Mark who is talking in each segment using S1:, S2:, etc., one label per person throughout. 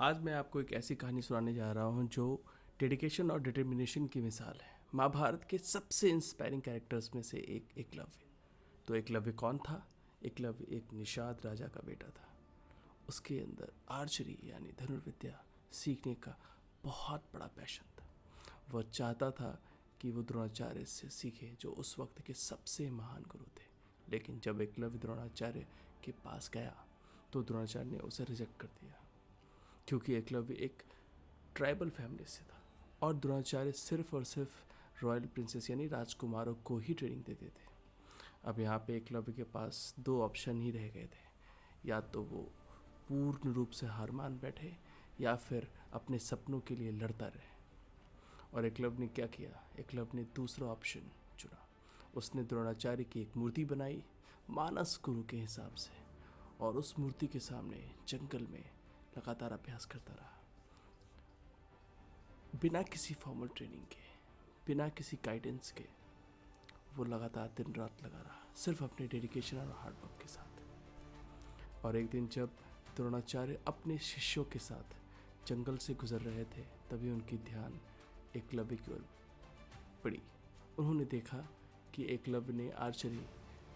S1: आज मैं आपको एक ऐसी कहानी सुनाने जा रहा हूँ जो डेडिकेशन और डिटर्मिनेशन की मिसाल है। महाभारत के सबसे इंस्पायरिंग कैरेक्टर्स में से एक एकलव्य। तो एकलव्य कौन था? एकलव्य एक निषाद राजा का बेटा था। उसके अंदर आर्चरी यानी धनुर्विद्या सीखने का बहुत बड़ा पैशन था। वह चाहता था कि वो द्रोणाचार्य से सीखे जो उस वक्त के सबसे महान गुरु थे। लेकिन जब एकलव्य द्रोणाचार्य के पास गया तो द्रोणाचार्य ने उसे रिजेक्ट कर दिया, क्योंकि एकलव्य एक ट्राइबल फैमिली से था और द्रोणाचार्य सिर्फ और सिर्फ रॉयल प्रिंसेस यानी राजकुमारों को ही ट्रेनिंग देते थे। अब यहाँ पे एकलव्य के पास दो ऑप्शन ही रह गए थे, या तो वो पूर्ण रूप से हार मान बैठे या फिर अपने सपनों के लिए लड़ता रहे। और एकलव्य ने क्या किया? एकलव्य ने दूसरा ऑप्शन चुना। उसने द्रोणाचार्य की एक मूर्ति बनाई मानस गुरु के हिसाब से, और उस मूर्ति के सामने जंगल में लगातार अभ्यास करता रहा, बिना किसी फॉर्मल ट्रेनिंग के, बिना किसी गाइडेंस के। वो लगातार दिन रात लगा रहा, सिर्फ अपने डेडिकेशन और हार्डवर्क के साथ। और एक दिन जब द्रोणाचार्य अपने शिष्यों के साथ जंगल से गुजर रहे थे, तभी उनकी ध्यान एकलव्य की ओर पड़ी। उन्होंने देखा कि एकलव्य ने आर्चरी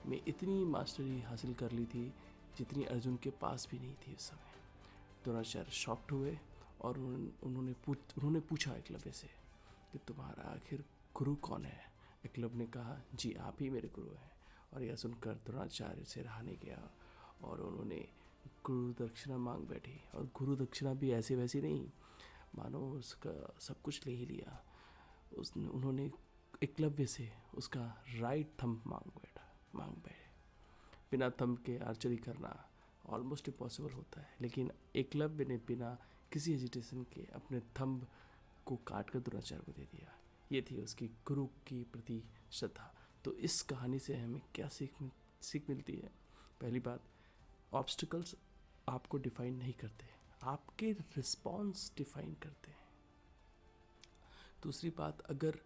S1: में इतनी मास्टरी हासिल कर ली थी जितनी अर्जुन के पास भी नहीं थी उस समय। द्रोणाचार्य शॉक्ड हुए और उन्होंने पूछा एकलव्य से कि तुम्हारा आखिर गुरु कौन है? एकलव्य ने कहा, जी आप ही मेरे गुरु हैं। और यह सुनकर द्रोणाचार्य से रहा नहीं गया और उन्होंने गुरु दक्षिणा मांग बैठी। और गुरु दक्षिणा भी ऐसी वैसी नहीं, मानो उसका सब कुछ ले ही लिया। उन्होंने एकलव्य से उसका राइट थंब मांग बैठे। बिना थंब के आर्चरी करना ऑलमोस्ट इम्पॉसिबल होता है, लेकिन एकलव्य ने बिना किसी हेजिटेशन के अपने थंब को काट कर द्रोणाचार्य को दे दिया। ये थी उसकी गुरु की प्रति श्रद्धा। तो इस कहानी से हमें क्या सीख मिलती है? पहली बात, ऑब्स्टिकल्स आपको डिफाइन नहीं करते, आपके रिस्पॉन्स डिफाइन करते हैं। दूसरी बात, अगर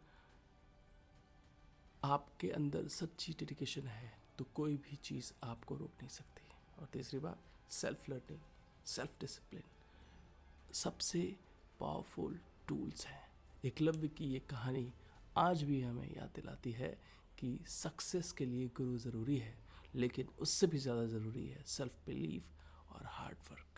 S1: आपके अंदर सच्ची डेडिकेशन है तो कोई भी चीज़ आपको रोक नहीं सकती। और तीसरी बात, सेल्फ लर्निंग, सेल्फ डिसिप्लिन सबसे पावरफुल टूल्स हैं। एकलव्य की ये कहानी आज भी हमें याद दिलाती है कि सक्सेस के लिए गुरु ज़रूरी है, लेकिन उससे भी ज़्यादा ज़रूरी है सेल्फ बिलीव और हार्ड वर्क।